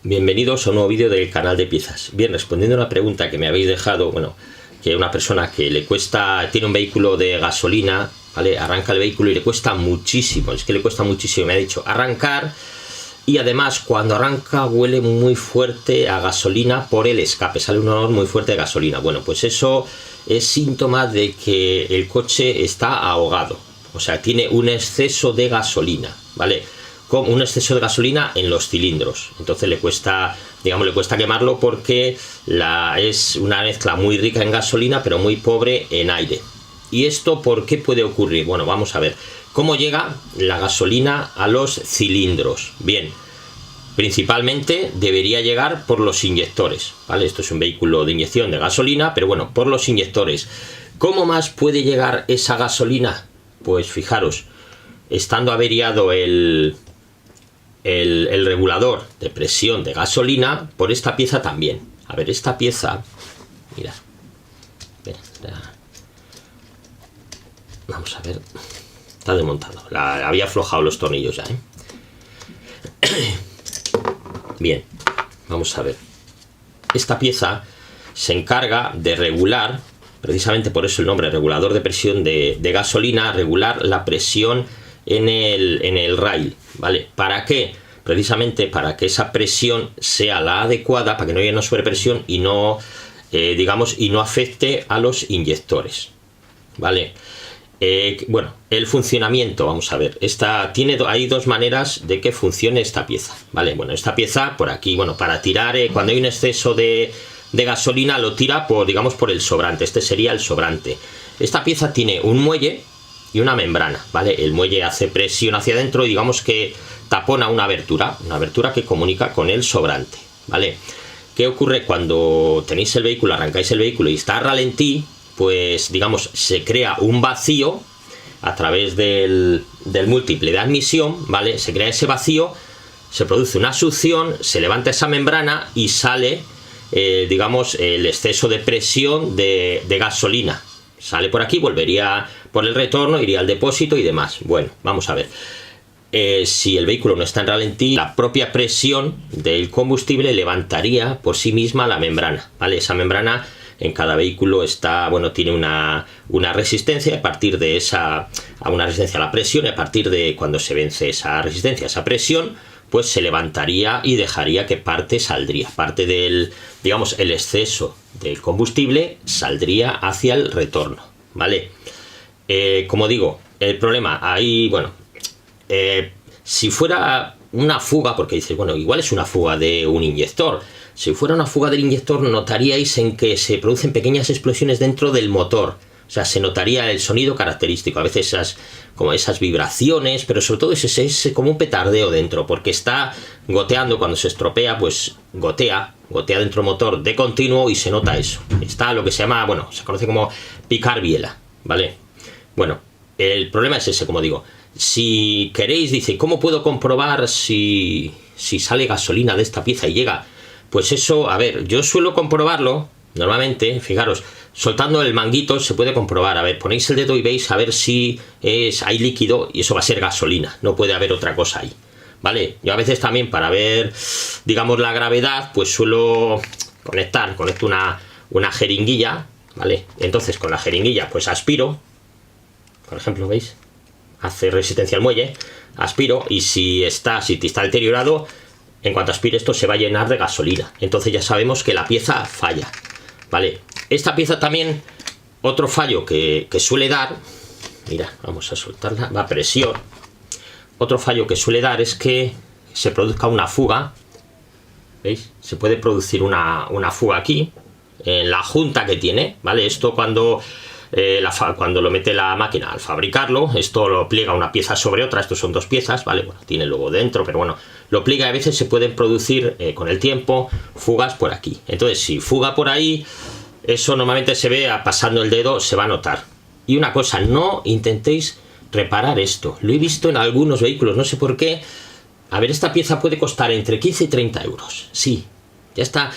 Bienvenidos a un nuevo vídeo del canal de piezas. Bien, respondiendo a una pregunta que me habéis dejado, bueno, que una persona que le cuesta, tiene un vehículo de gasolina, ¿vale? Arranca el vehículo y le cuesta muchísimo, es que le cuesta muchísimo, me ha dicho arrancar, y además cuando arranca huele muy fuerte a gasolina por el escape, sale un olor muy fuerte de gasolina. Bueno, pues eso es síntoma de que el coche está ahogado, o sea, tiene un exceso de gasolina, ¿vale? Con un exceso de gasolina en los cilindros, entonces le cuesta, digamos, le cuesta quemarlo porque es una mezcla muy rica en gasolina pero muy pobre en aire. ¿Y esto por qué puede ocurrir? Bueno, vamos a ver cómo llega la gasolina a los cilindros. Bien, principalmente debería llegar por los inyectores, ¿vale? Esto es un vehículo de inyección de gasolina, pero bueno, por los inyectores. ¿Cómo más puede llegar esa gasolina? Pues fijaros, estando averiado el regulador de presión de gasolina, por esta pieza también. A ver, esta pieza, mira, vamos a ver, está desmontado, había aflojado los tornillos ya, ¿eh? Bien, vamos a ver, esta pieza se encarga de regular, precisamente por eso el nombre, regulador de presión de gasolina, regular la presión en el rail, ¿vale? ¿Para qué? Precisamente para que esa presión sea la adecuada, para que no haya una sobrepresión y no, digamos, y no afecte a los inyectores, ¿vale? Bueno, el funcionamiento, vamos a ver, hay dos maneras de que funcione esta pieza, ¿vale? Bueno, esta pieza por aquí, bueno, para tirar, cuando hay un exceso de gasolina lo tira por, digamos, por el sobrante, este sería el sobrante. Esta pieza tiene un muelle y una membrana, ¿vale? El muelle hace presión hacia adentro y digamos que tapona una abertura que comunica con el sobrante, ¿vale? ¿Qué ocurre cuando tenéis el vehículo, arrancáis el vehículo y está a ralentí? Pues digamos se crea un vacío a través del múltiple de admisión, ¿vale? Se crea ese vacío, se produce una succión, se levanta esa membrana y sale, digamos, el exceso de presión de gasolina. Sale por aquí, volvería por el retorno, iría al depósito y demás. Bueno, vamos a ver. Si el vehículo no está en ralentí, la propia presión del combustible levantaría por sí misma la membrana, ¿vale? Esa membrana en cada vehículo está, bueno, tiene una resistencia, a partir de una resistencia a la presión, y a partir de cuando se vence esa resistencia, esa presión, pues se levantaría y dejaría que parte saldría, parte del, digamos, el exceso del combustible saldría hacia el retorno, ¿vale? Como digo, el problema ahí, bueno, si fuera una fuga, porque dices, bueno, igual es una fuga de un inyector. Si fuera una fuga del inyector, notaríais en que se producen pequeñas explosiones dentro del motor. O sea, se notaría el sonido característico, a veces esas vibraciones, pero sobre todo es como un petardeo dentro, porque está goteando. Cuando se estropea, pues gotea dentro del motor de continuo y se nota eso. Está lo que se llama, bueno, se conoce como picar biela, ¿vale? Bueno, el problema es ese, como digo. Si queréis, dice, ¿cómo puedo comprobar si sale gasolina de esta pieza y llega? Pues eso, a ver, yo suelo comprobarlo, normalmente, fijaros, soltando el manguito se puede comprobar. A ver, ponéis el dedo y veis a ver si hay líquido, y eso va a ser gasolina, no puede haber otra cosa ahí, ¿vale? Yo a veces también, para ver, digamos, la gravedad, pues suelo conecto una jeringuilla, ¿vale? Entonces con la jeringuilla pues aspiro, por ejemplo, ¿veis? Hace resistencia al muelle, aspiro, y si está deteriorado, en cuanto aspire esto se va a llenar de gasolina. Entonces ya sabemos que la pieza falla, ¿vale? Esta pieza también, otro fallo que suele dar, mira, vamos a soltarla, va a presión. Otro fallo que suele dar es que se produzca una fuga, ¿veis? Se puede producir una fuga aquí, en la junta que tiene, ¿vale? Esto cuando lo mete la máquina al fabricarlo, esto lo pliega una pieza sobre otra, estos son dos piezas, ¿vale? Bueno, tiene luego dentro, pero bueno, lo pliega y a veces se pueden producir con el tiempo fugas por aquí. Entonces, si fuga por ahí, eso normalmente se ve, pasando el dedo, se va a notar. Y una cosa, no intentéis reparar esto. Lo he visto en algunos vehículos, no sé por qué. A ver, esta pieza puede costar entre 15 y 30 euros. Sí, ya está.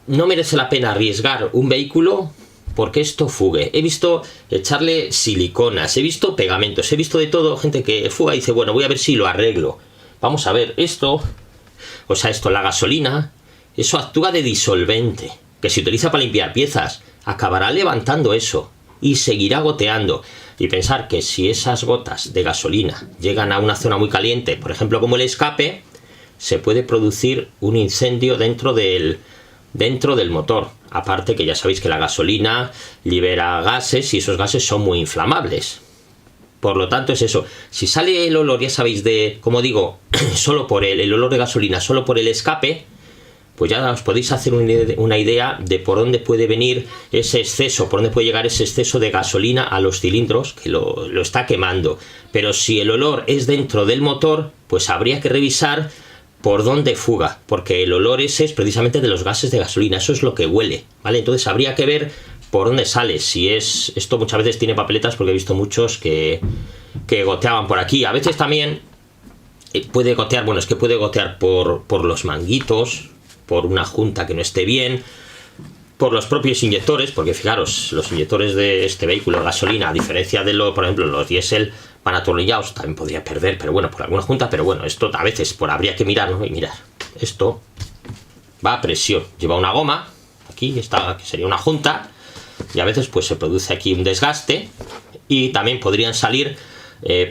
No merece la pena arriesgar un vehículo porque esto fugue. He visto echarle siliconas, he visto pegamentos, he visto de todo, gente que fuga y dice, bueno, voy a ver si lo arreglo. Vamos a ver, esto o sea, la gasolina, eso actúa de disolvente, que se utiliza para limpiar piezas, acabará levantando eso y seguirá goteando. Y pensar que si esas gotas de gasolina llegan a una zona muy caliente, por ejemplo como el escape, se puede producir un incendio dentro del motor. Aparte que ya sabéis que la gasolina libera gases y esos gases son muy inflamables. Por lo tanto es eso. Si sale el olor, ya sabéis, como digo, solo por el olor de gasolina, solo por el escape, pues ya os podéis hacer una idea de por dónde puede venir ese exceso, por dónde puede llegar ese exceso de gasolina a los cilindros que lo está quemando. Pero si el olor es dentro del motor, pues habría que revisar por dónde fuga, porque el olor ese es precisamente de los gases de gasolina, eso es lo que huele, ¿vale? Entonces habría que ver por dónde sale. Si es esto, muchas veces tiene papeletas, porque he visto muchos que goteaban por aquí. A veces también puede gotear, bueno, es que puede gotear por los manguitos, por una junta que no esté bien, por los propios inyectores, porque fijaros, los inyectores de este vehículo de gasolina, a diferencia de por ejemplo, los diésel van atornillados, también podría perder, pero bueno, por alguna junta, pero bueno, esto a veces habría que mirarlo, y mirar, esto va a presión, lleva una goma, aquí está, que sería una junta, y a veces pues se produce aquí un desgaste, y también podrían salir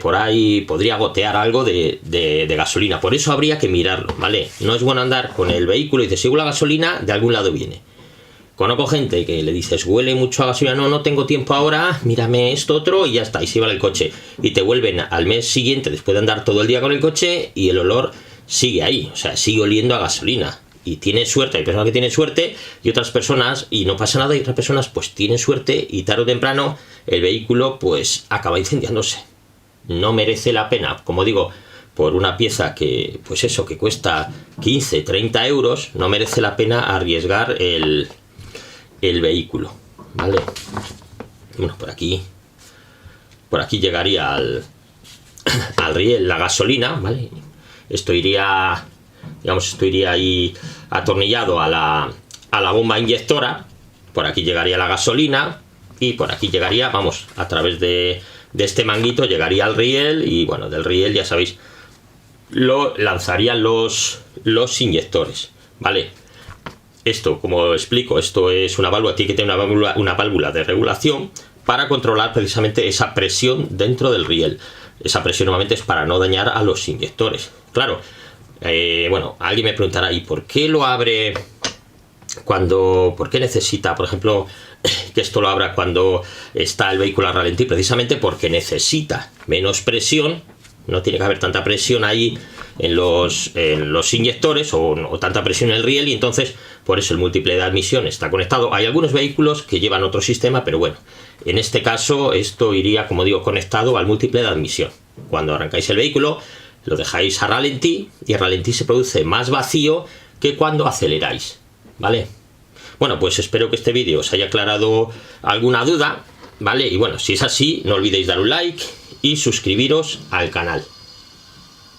por ahí, podría gotear algo de gasolina. Por eso habría que mirarlo, ¿vale? No es bueno andar con el vehículo y dices, según la gasolina de algún lado viene. Conozco gente que le dices, huele mucho a gasolina, no tengo tiempo ahora, mírame esto otro, y ya está, y se lleva el coche. Y te vuelven al mes siguiente, después de andar todo el día con el coche, y el olor sigue ahí, o sea, sigue oliendo a gasolina. Y tiene suerte, hay personas que tienen suerte, y otras personas, y no pasa nada, y otras personas pues tienen suerte, y tarde o temprano el vehículo pues acaba incendiándose. No merece la pena, como digo, por una pieza que, pues eso, que cuesta 15, 30 euros, no merece la pena arriesgar el vehículo, ¿vale? Bueno, por aquí llegaría al riel la gasolina, ¿vale? Esto iría ahí atornillado a la bomba inyectora, por aquí llegaría la gasolina, y por aquí llegaría, vamos, a través de este manguito llegaría al riel, y bueno, del riel ya sabéis, lo lanzarían los inyectores, ¿vale? Esto, como explico, esto es una válvula, tiene que tener una válvula de regulación para controlar precisamente esa presión dentro del riel. Esa presión normalmente es para no dañar a los inyectores. Claro, bueno, alguien me preguntará, ¿y por qué lo abre por qué necesita, por ejemplo, que esto lo abra cuando está el vehículo a ralentí? Precisamente porque necesita menos presión, no tiene que haber tanta presión ahí en los inyectores o tanta presión en el riel, y entonces por eso el múltiple de admisión está conectado. Hay algunos vehículos que llevan otro sistema, pero bueno, en este caso esto iría, como digo, conectado al múltiple de admisión. Cuando arrancáis el vehículo lo dejáis a ralentí, y a ralentí se produce más vacío que cuando aceleráis, ¿vale? Bueno, pues espero que este vídeo os haya aclarado alguna duda, ¿vale? Y bueno, si es así, no olvidéis dar un like y suscribiros al canal.